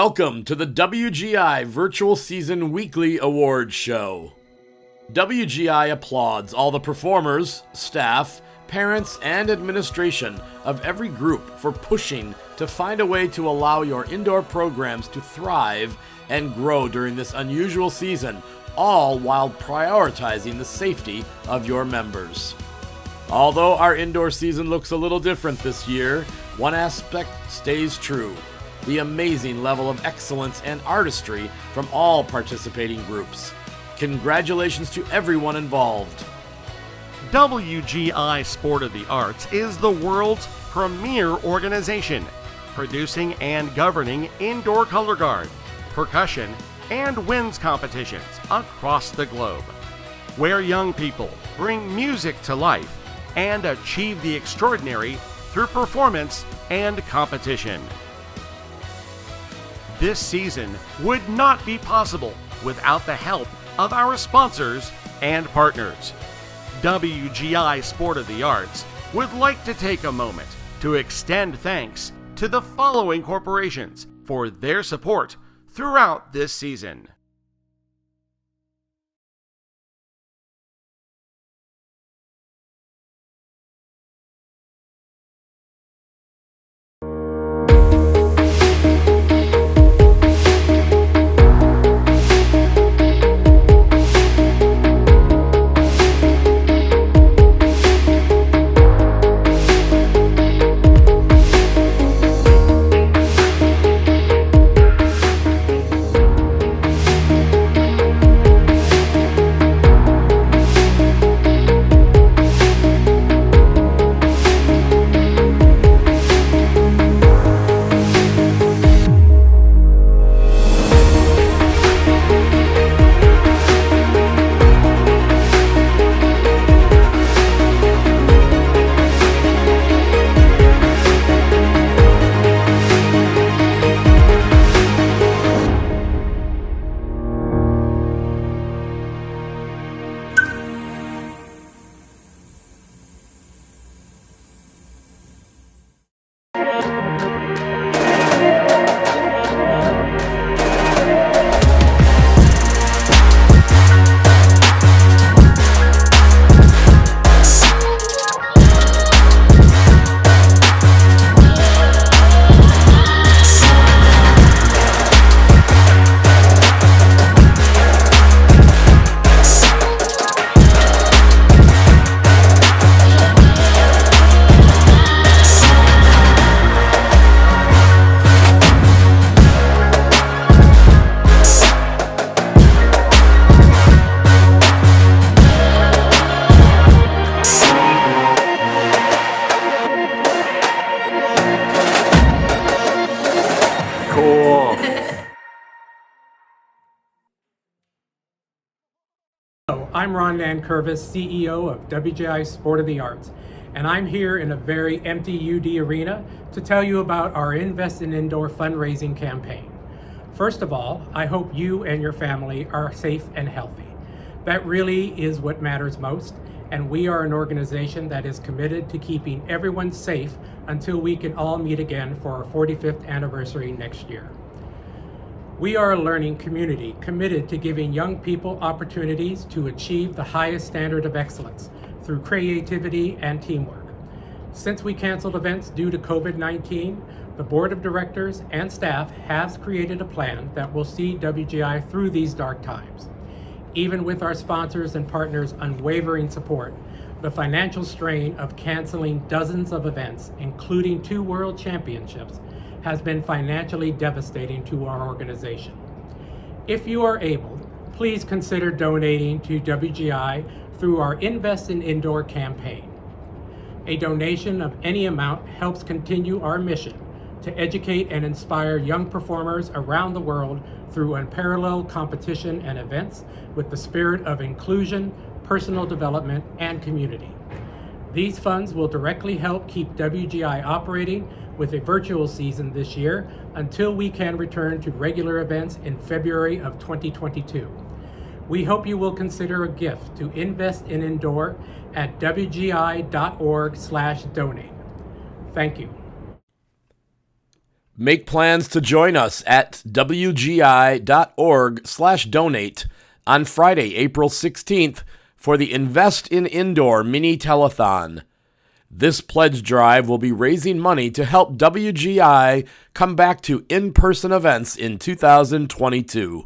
Welcome to the WGI Virtual Season Weekly Awards Show. WGI applauds all the performers, staff, parents, and administration of every group for pushing to find a way to allow your indoor programs to thrive and grow during this unusual season, all while prioritizing the safety of your members. Although our indoor season looks a little different this year, one aspect stays true: the amazing level of excellence and artistry from all participating groups. Congratulations to everyone involved. WGI Sport of the Arts is the world's premier organization, producing and governing indoor color guard, percussion, and winds competitions across the globe, where young people bring music to life and achieve the extraordinary through performance and competition. This season would not be possible without the help of our sponsors and partners. WGI Sport of the Arts would like to take a moment to extend thanks to the following corporations for their support throughout this season. I'm Ron Nankervis, CEO of WGI Sport of the Arts, and I'm here in a very empty UD arena to tell you about our Invest in Indoor fundraising campaign. First of all, I hope you and your family are safe and healthy. That really is what matters most, and we are an organization that is committed to keeping everyone safe until we can all meet again for our 45th anniversary next year. We are a learning community committed to giving young people opportunities to achieve the highest standard of excellence through creativity and teamwork. Since we canceled events due to COVID-19, the board of directors and staff has created a plan that will see WGI through these dark times. Even with our sponsors and partners' unwavering support, the financial strain of canceling dozens of events, including 2 world championships, has been financially devastating to our organization. If you are able, please consider donating to WGI through our Invest in Indoor campaign. A donation of any amount helps continue our mission to educate and inspire young performers around the world through unparalleled competition and events with the spirit of inclusion, personal development, and community. These funds will directly help keep WGI operating with a virtual season this year until we can return to regular events in February of 2022. We hope you will consider a gift to Invest in Indoor at wgi.org/donate. Thank you. Make plans to join us at wgi.org/donate on Friday, April 16th for the Invest in Indoor mini telethon. This pledge drive will be raising money to help WGI come back to in-person events in 2022.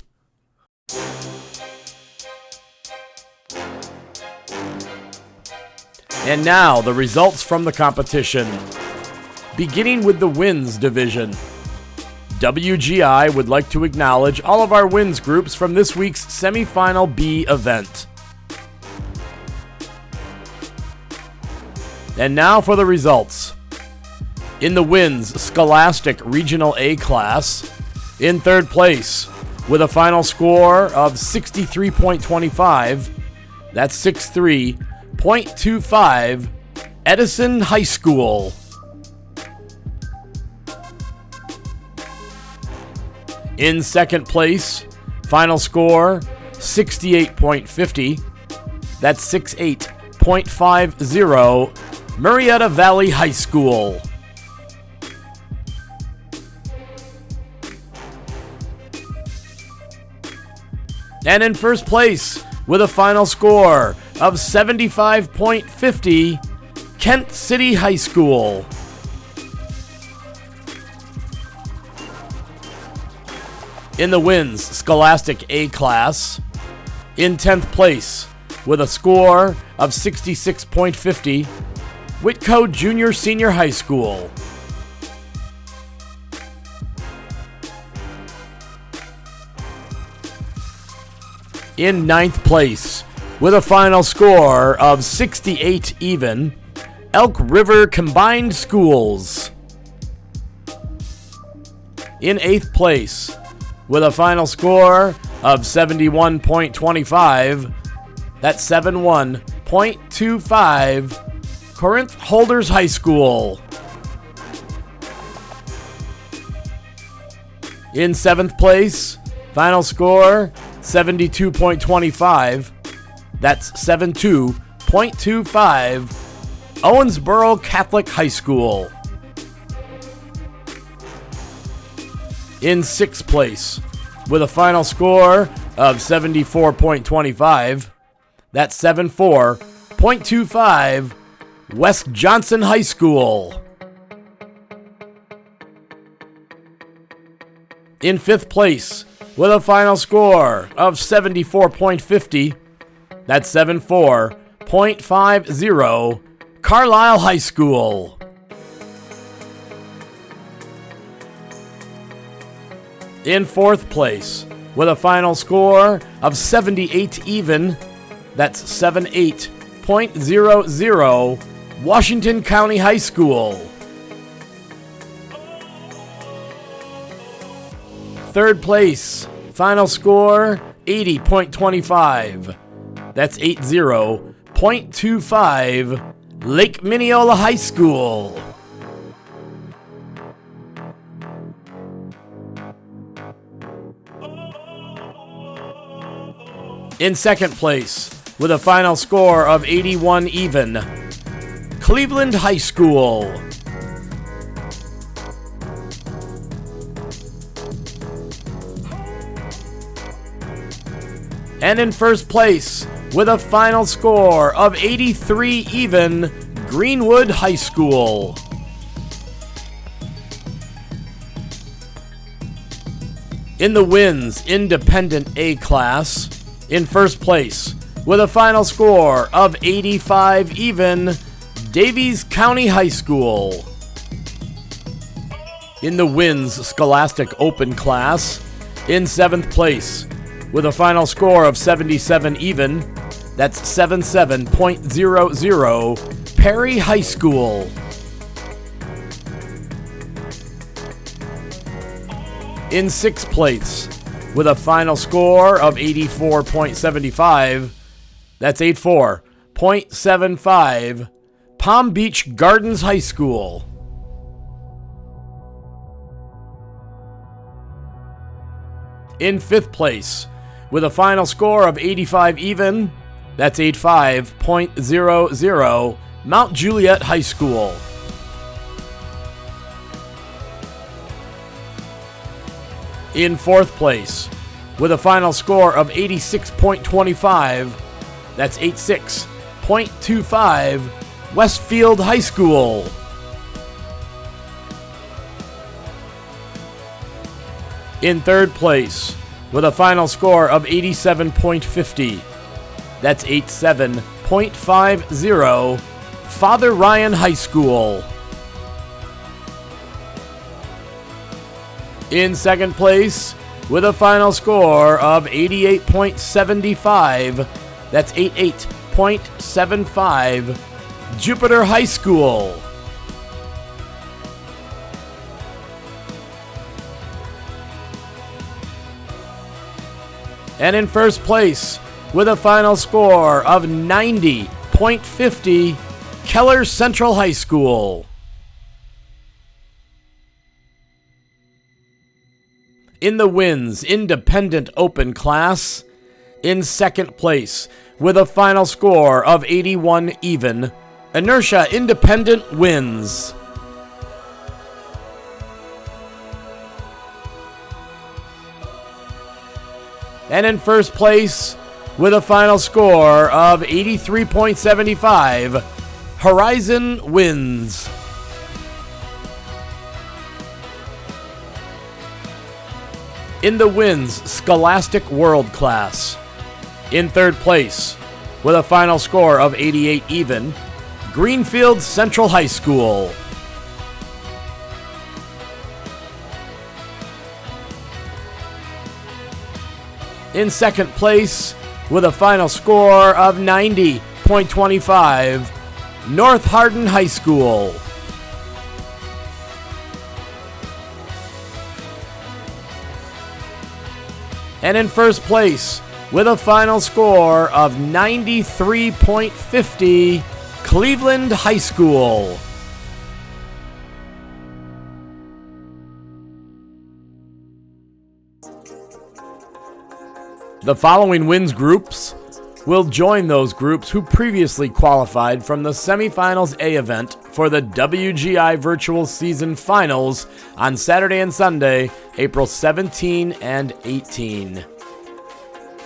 And now, the results from the competition. Beginning with the Wins division. WGI would like to acknowledge all of our Wins groups from this week's Semifinal B event. And now for the results. In the Wins Scholastic Regional A class, in third place, with a final score of 63.25, that's 63.25, Edison High School. In second place, final score 68.50, that's 68.50, Murrieta Valley High School. And in first place, with a final score of 75.50, Kent City High School. In the Wins Scholastic A class, in 10th place, with a score of 66.50, Whitco Junior Senior High School. In 9th place, with a final score of 68 even, Elk River Combined Schools. In 8th place, with a final score of 71.25, that's 71.25, Corinth Holders High School. In 7th place, final score 72.25, that's 72.25, Owensboro Catholic High School. In 6th place, with a final score of 74.25, that's 74.25, West Johnson High School. In 5th place, with a final score of 74.50, that's 74.50, Carlisle High School. In 4th place, with a final score of 78 even, that's 78.00, Washington County High School. 3rd place, final score 80.25, that's 80.25, Lake Minneola High School. In 2nd place, with a final score of 81 even, Cleveland High School. And in 1st place, with a final score of 83 even, Greenwood High School. In the Wins Independent A class, in 1st place, with a final score of 85 even, Davies County High School. In the Wins Scholastic Open class, in 7th place, with a final score of 77 even, that's 77.00, Perry High School. In 6th place, with a final score of 84.75, that's 84.75, Palm Beach Gardens High School. In 5th place, with a final score of 85 even, that's 85.00, Mount Juliet High School. In fourth place, with a final score of 86.25, that's 86.25, Westfield High School. In third place, with a final score of 87.50, that's 87.50, Father Ryan High School. In second place, with a final score of 88.75, that's 88.75, Jupiter High School. And in first place, with a final score of 90.50, Keller Central High School. In the Wins Independent Open class, in second place, with a final score of 81 even, Inertia Independent wins. And in first place, with a final score of 83.75, Horizon wins. In the Wins Scholastic World class, in third place, with a final score of 88 even, Greenfield Central High School. In second place, with a final score of 90.25, North Hardin High School. And in first place, with a final score of 93.50, Cleveland High School. The following wins groups will join those groups who previously qualified from the Semifinals A event for the WGI Virtual Season Finals on Saturday and Sunday, April 17 and 18.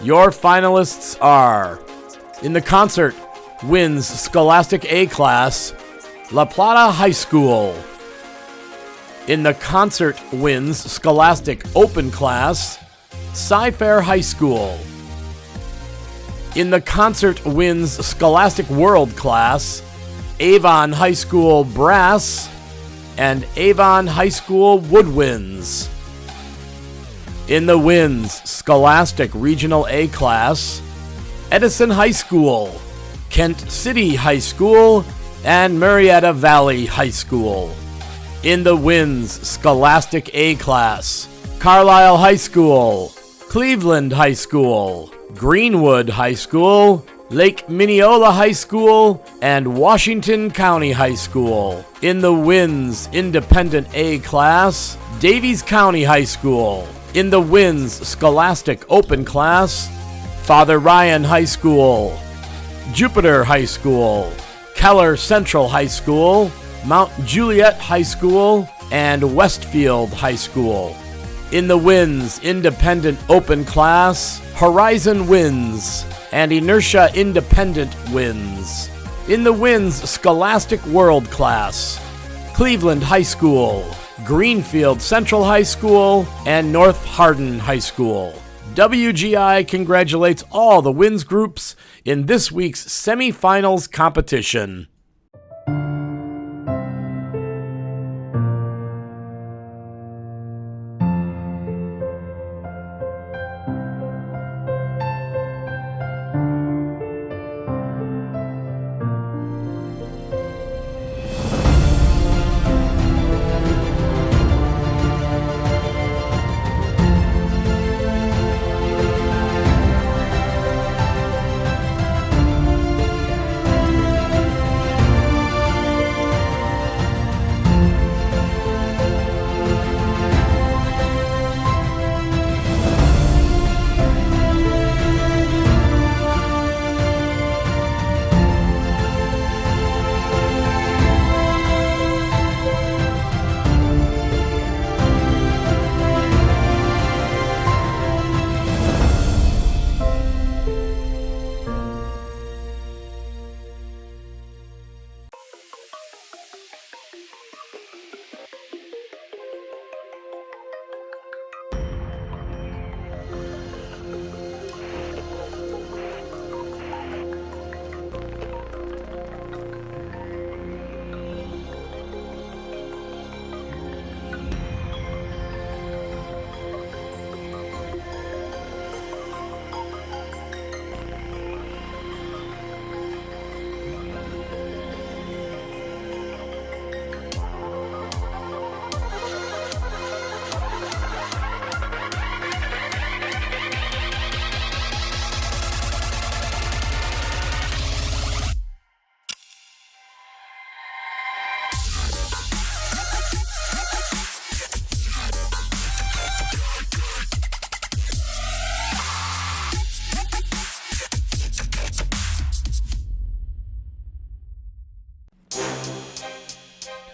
Your finalists are, in the Concert Wins Scholastic A class, La Plata High School. In the Concert Wins Scholastic Open class, Cy-Fair High School. In the Concert Wins Scholastic World class, Avon High School Brass and Avon High School Woodwinds. In the Wins Scholastic Regional A class, Edison High School, Kent City High School, and Marietta Valley High School. In the Wins Scholastic A class, Carlisle High School, Cleveland High School, Greenwood High School, Lake Minneola High School, and Washington County High School. In the Wins Independent A class, Davies County High School. In the Wins Scholastic Open class, Father Ryan High School, Jupiter High School, Keller Central High School, Mount Juliet High School, and Westfield High School. In the Wins Independent Open class, Horizon wins, and Inertia Independent wins. In the Wins Scholastic World class, Cleveland High School, Greenfield Central High School, and North Hardin High School. WGI congratulates all the Wins groups in this week's semifinals competition.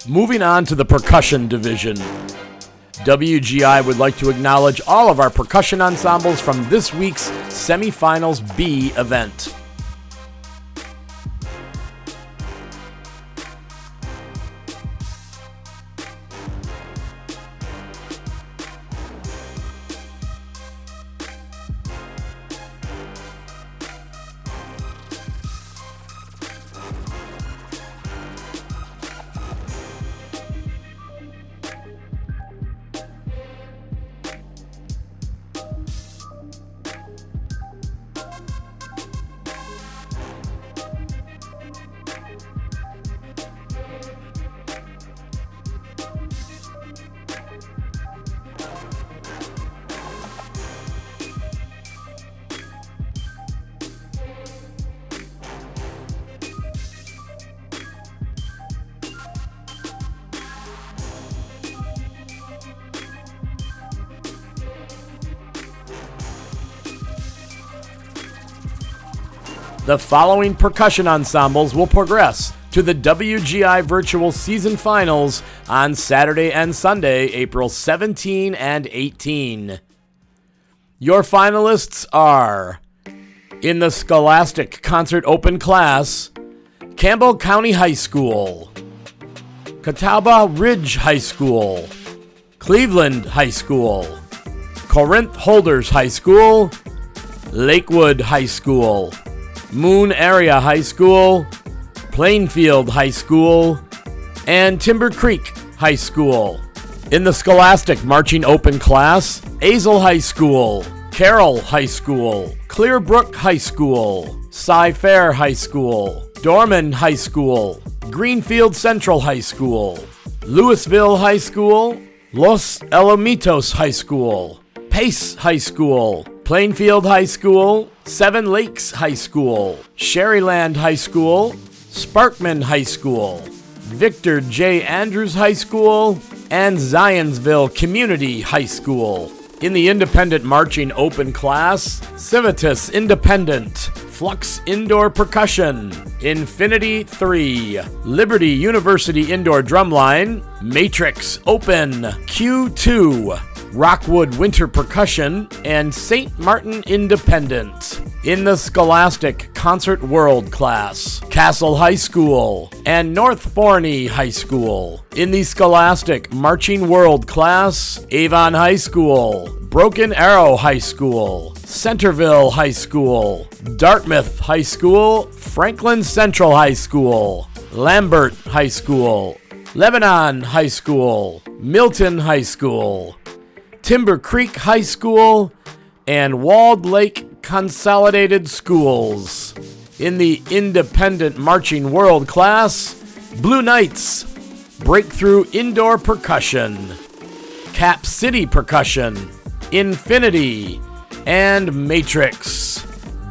Moving on to the percussion division. WGI would like to acknowledge all of our percussion ensembles from this week's Semifinals B event. The following percussion ensembles will progress to the WGI Virtual Season Finals on Saturday and Sunday, April 17 and 18. Your finalists are, in the Scholastic Concert Open Class, Campbell County High School, Catawba Ridge High School, Cleveland High School, Corinth Holders High School, Lakewood High School, Moon Area High School, Plainfield High School, and Timber Creek High School. In the Scholastic Marching Open Class, Azle High School, Carroll High School, Clearbrook High School, Cy-Fair High School, Dorman High School, Greenfield Central High School, Louisville High School, Los Alamitos High School, Pace High School, Plainfield High School, Seven Lakes High School, Sherryland High School, Sparkman High School, Victor J. Andrews High School, and Zionsville Community High School. In the Independent Marching Open Class, Civitas Independent, Flux Indoor Percussion, Infinity 3, Liberty University Indoor Drumline, Matrix Open, Q2, Rockwood Winter Percussion, and St. Martin Independent. In the Scholastic Concert World Class, Castle High School and North Forney High School. In the Scholastic Marching World Class, Avon High School, Broken Arrow High School, Centerville High School, Dartmouth High School, Franklin Central High School, Lambert High School, Lebanon High School, Milton High School, Timber Creek High School, and Walled Lake Consolidated Schools. In the Independent Marching World Class, Blue Knights, Breakthrough Indoor Percussion, Cap City Percussion, Infinity, and Matrix.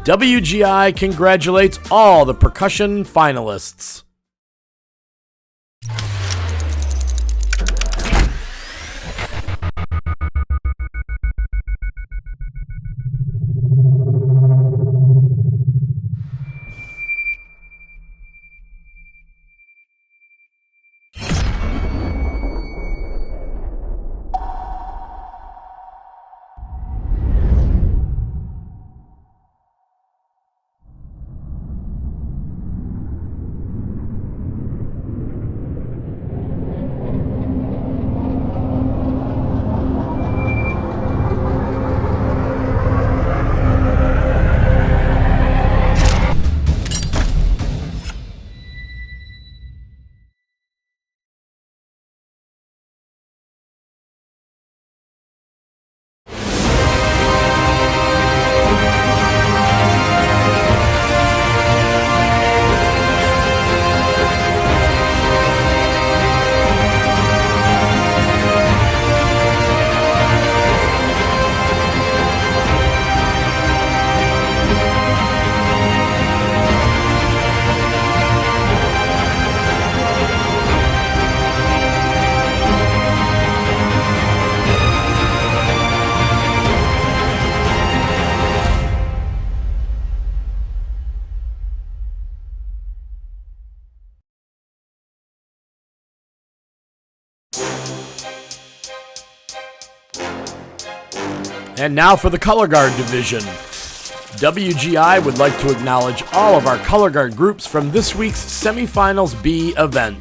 WGI congratulates all the percussion finalists. And now for the color guard division. WGI would like to acknowledge all of our color guard groups from this week's Semifinals B event.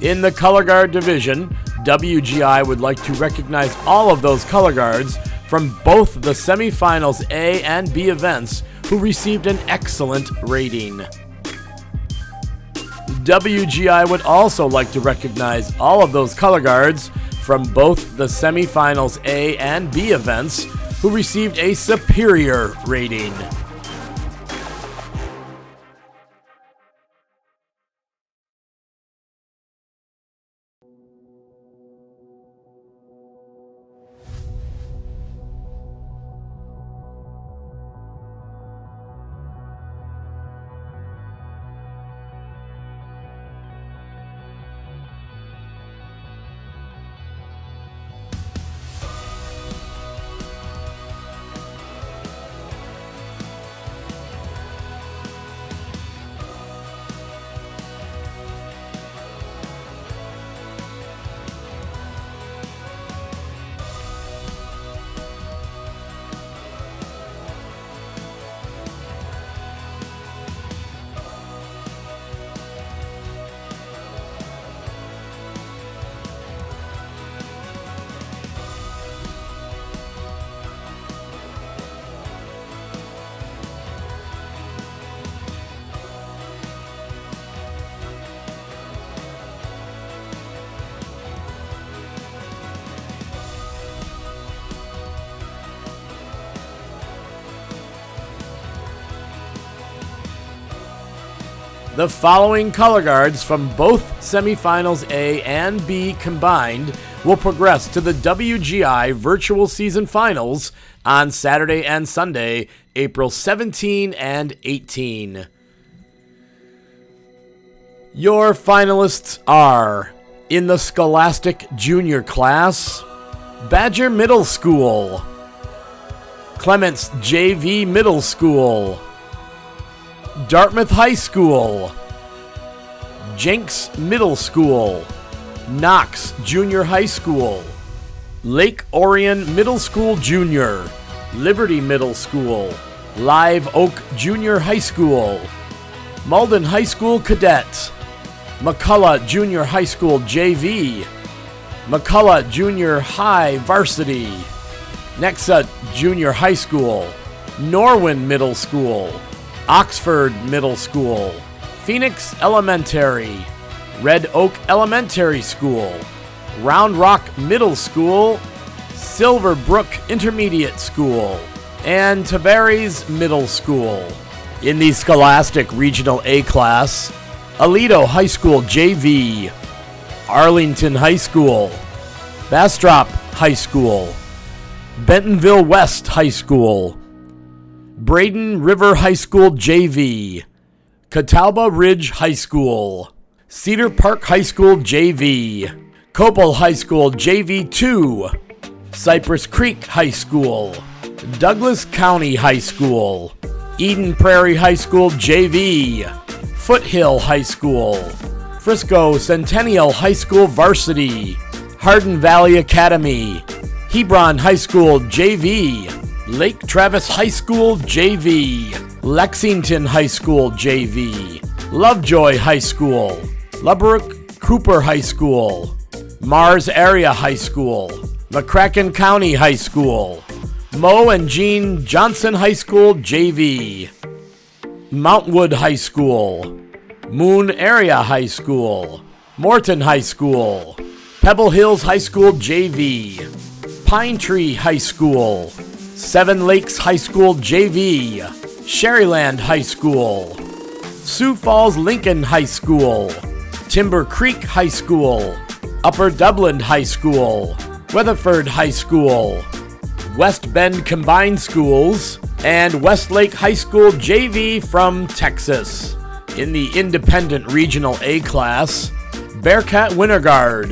In the color guard division, WGI would like to recognize all of those color guards from both the semifinals A and B events who received an excellent rating. WGI would also like to recognize all of those color guards from both the semifinals A and B events who received a superior rating. The following color guards from both semifinals A and B combined will progress to the WGI Virtual Season Finals on Saturday and Sunday, April 17 and 18. Your finalists are, in the Scholastic Junior class, Badger Middle School, Clements JV Middle School, Dartmouth High School, Jenks Middle School, Knox Junior High School, Lake Orion Middle School Junior, Liberty Middle School, Live Oak Junior High School, Malden High School Cadet, McCullough Junior High School JV, McCullough Junior High Varsity, Nexa Junior High School, Norwin Middle School, Oxford Middle School, Phoenix Elementary, Red Oak Elementary School, Round Rock Middle School, Silverbrook Intermediate School, and Tavares Middle School. In the Scholastic Regional A class, Aledo High School JV, Arlington High School, Bastrop High School, Bentonville West High School, Braden River High School JV, Catawba Ridge High School, Cedar Park High School JV, Copel High School JV2, Cypress Creek High School, Douglas County High School, Eden Prairie High School JV, Foothill High School, Frisco Centennial High School Varsity, Hardin Valley Academy, Hebron High School JV, Lake Travis High School JV, Lexington High School JV, Lovejoy High School, Lubbock Cooper High School, Mars Area High School, McCracken County High School, Mo and Jean Johnson High School JV, Mountwood High School, Moon Area High School, Morton High School, Pebble Hills High School JV, Pine Tree High School, Seven Lakes High School JV, Sherryland High School, Sioux Falls Lincoln High School, Timber Creek High School, Upper Dublin High School, Weatherford High School, West Bend Combined Schools, and Westlake High School JV from Texas. In the Independent Regional A class, Bearcat Winter Guard,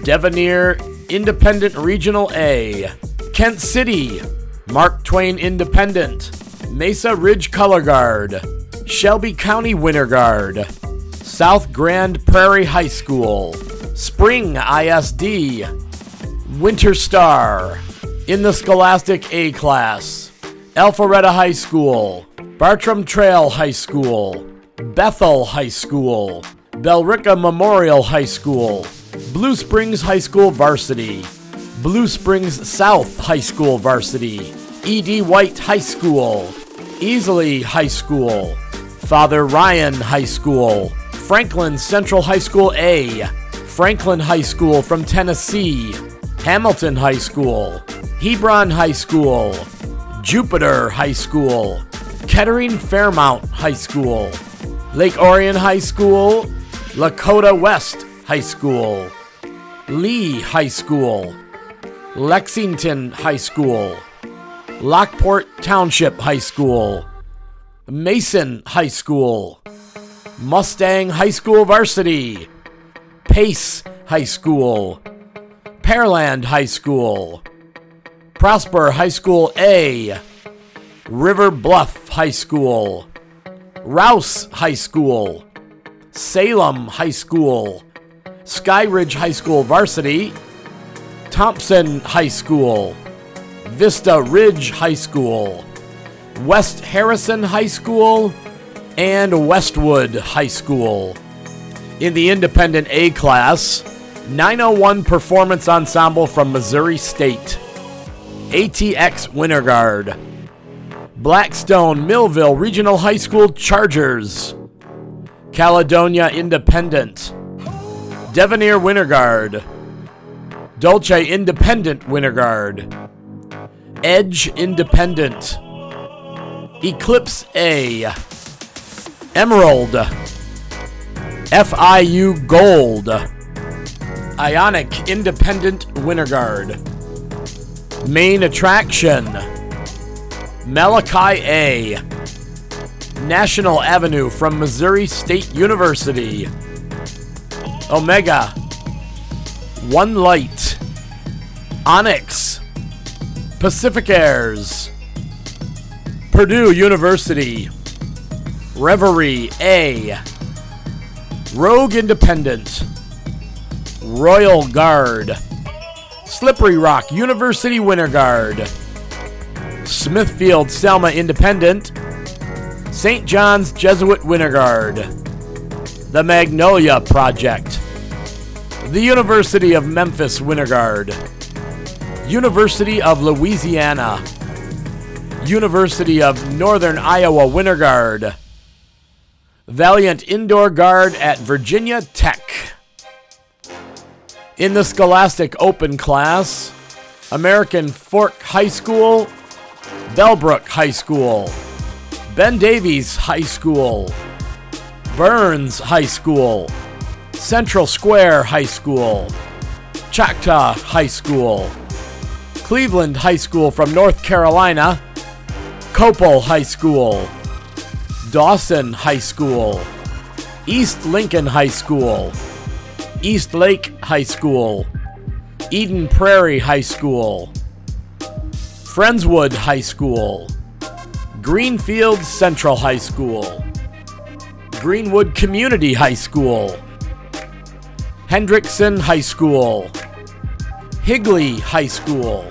Devanir Independent Regional A, Kent City, Mark Twain Independent, Mesa Ridge Color Guard, Shelby County Winter Guard, South Grand Prairie High School, Spring ISD, Winter Star. In the Scholastic A class, Alpharetta High School, Bartram Trail High School, Bethel High School, Bellrica Memorial High School, Blue Springs High School Varsity, Blue Springs South High School Varsity, E.D. White High School, Easley High School, Father Ryan High School, Franklin Central High School A, Franklin High School from Tennessee, Hamilton High School, Hebron High School, Jupiter High School, Kettering Fairmount High School, Lake Orion High School, Lakota West High School, Lee High School, Lexington High School, Lockport Township High School, Mason High School, Mustang High School Varsity, Pace High School, Pearland High School, Prosper High School A, River Bluff High School, Rouse High School, Salem High School, Skyridge High School Varsity, Thompson High School, Vista Ridge High School, West Harrison High School, and Westwood High School. In the Independent A class, 901 Performance Ensemble from Missouri State, ATX Winter Guard, Blackstone Millville Regional High School Chargers, Caledonia Independent, Devanir Winter Guard, Dulce Independent Winter Guard, Edge Independent, Eclipse A, Emerald, FIU Gold, Ionic Independent Winter Guard, Main Attraction, Malachi A, National Avenue from Missouri State University, Omega, One Light, Onyx, Pacific Airs, Purdue University, Reverie A, Rogue Independent, Royal Guard, Slippery Rock University Winter Guard, Smithfield Selma Independent, St. John's Jesuit Winter Guard, the Magnolia Project, the University of Memphis Winter Guard, University of Louisiana, University of Northern Iowa Winter Guard, Valiant Indoor Guard at Virginia Tech. In the Scholastic Open class, American Fork High School, Bellbrook High School, Ben Davies High School, Burns High School, Central Square High School, Choctaw High School, Cleveland High School from North Carolina, Copel High School, Dawson High School, East Lincoln High School, East Lake High School, Eden Prairie High School, Friendswood High School, Greenfield Central High School, Greenwood Community High School, Hendrickson High School, Higley High School,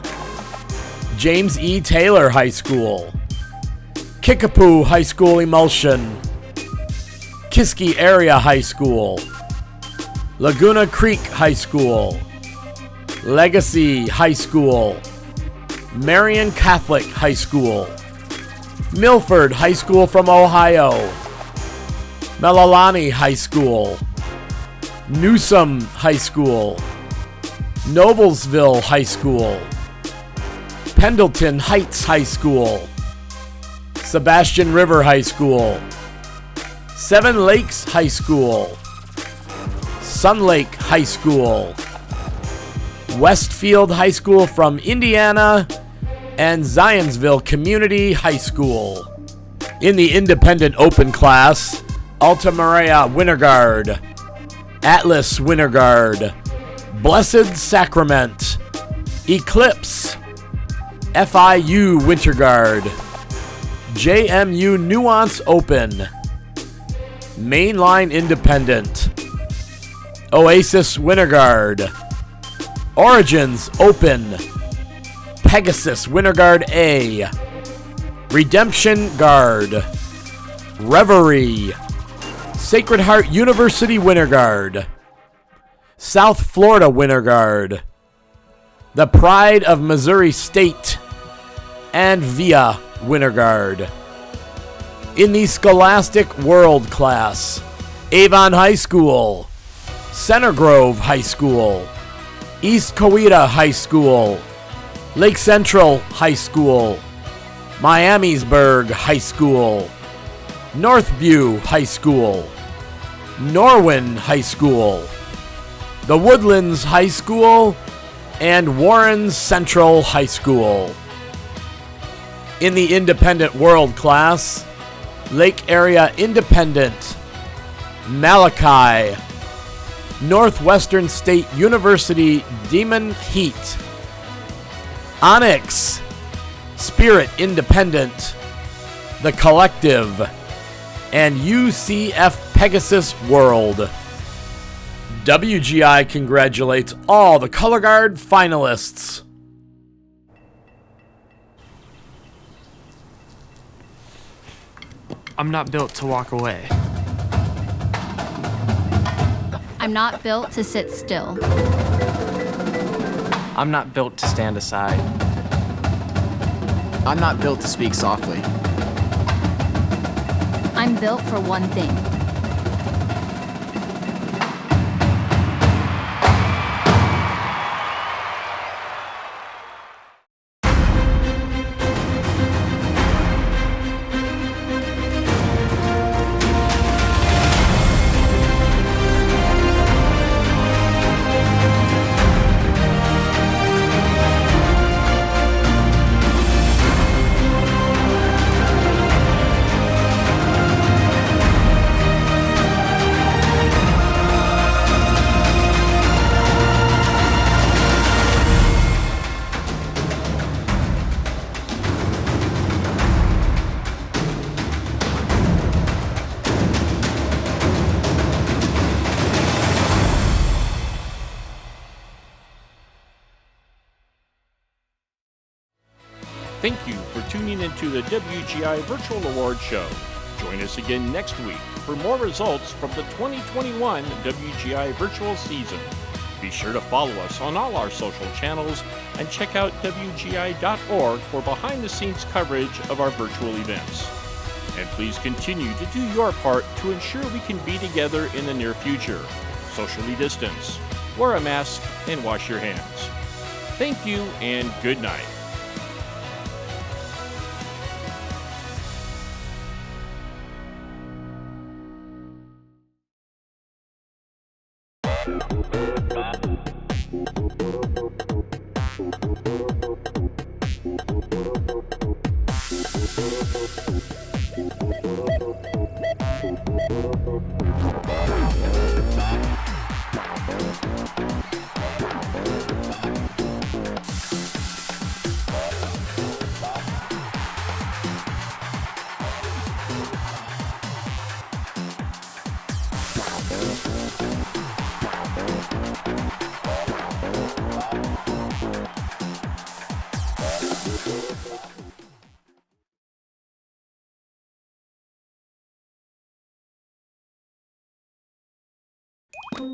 James E. Taylor High School, Kickapoo High School Emulsion, Kiski Area High School, Laguna Creek High School, Legacy High School, Marian Catholic High School, Milford High School from Ohio, Melalani High School, Newsom High School, Noblesville High School, Pendleton Heights High School, Sebastian River High School, Seven Lakes High School, Sun Lake High School, Westfield High School from Indiana, and Zionsville Community High School. In the independent open class, Alta Maria Winter Guard, Atlas Winter Guard, Blessed Sacrament, Eclipse, FIU Winter Guard, JMU Nuance Open, Mainline Independent, Oasis Winter Guard, Origins Open, Pegasus Winter Guard A, Redemption Guard, Reverie, Sacred Heart University Winter Guard, South Florida Winter Guard, the Pride of Missouri State, and Via Winter Guard. In the Scholastic World class, Avon High School, Center Grove High School, East Coweta High School, Lake Central High School, Miamisburg High School, Northview High School, Norwin High School, The Woodlands High School, and Warren Central High School. In the Independent World class, Lake Area Independent, Malachi, Northwestern State University Demon Heat, Onyx, Spirit Independent, The Collective, and UCF Pegasus World. WGI congratulates all the Color Guard finalists. I'm not built to walk away. I'm not built to sit still. I'm not built to stand aside. I'm not built to speak softly. I'm built for one thing. Thank you for tuning into the WGI Virtual Award Show. Join us again next week for more results from the 2021 WGI Virtual Season. Be sure to follow us on all our social channels and check out WGI.org for behind-the-scenes coverage of our virtual events. And please continue to do your part to ensure we can be together in the near future. Socially distance, wear a mask, and wash your hands. Thank you and good night. Bye.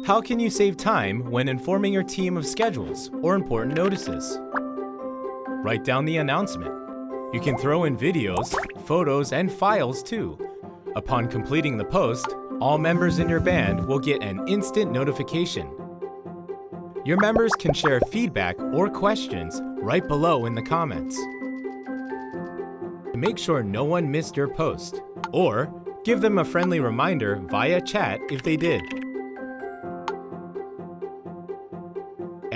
How can you save time when informing your team of schedules or important notices? Write down the announcement. You can throw in videos, photos, and files too. Upon completing the post, all members in your band will get an instant notification. Your members can share feedback or questions right below in the comments. Make sure no one missed your post, or give them a friendly reminder via chat if they did.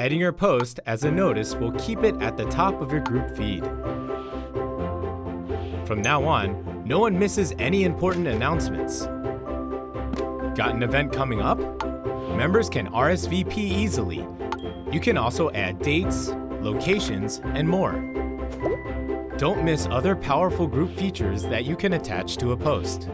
Adding your post as a notice will keep it at the top of your group feed. From now on, no one misses any important announcements. Got an event coming up? Members can RSVP easily. You can also add dates, locations, and more. Don't miss other powerful group features that you can attach to a post.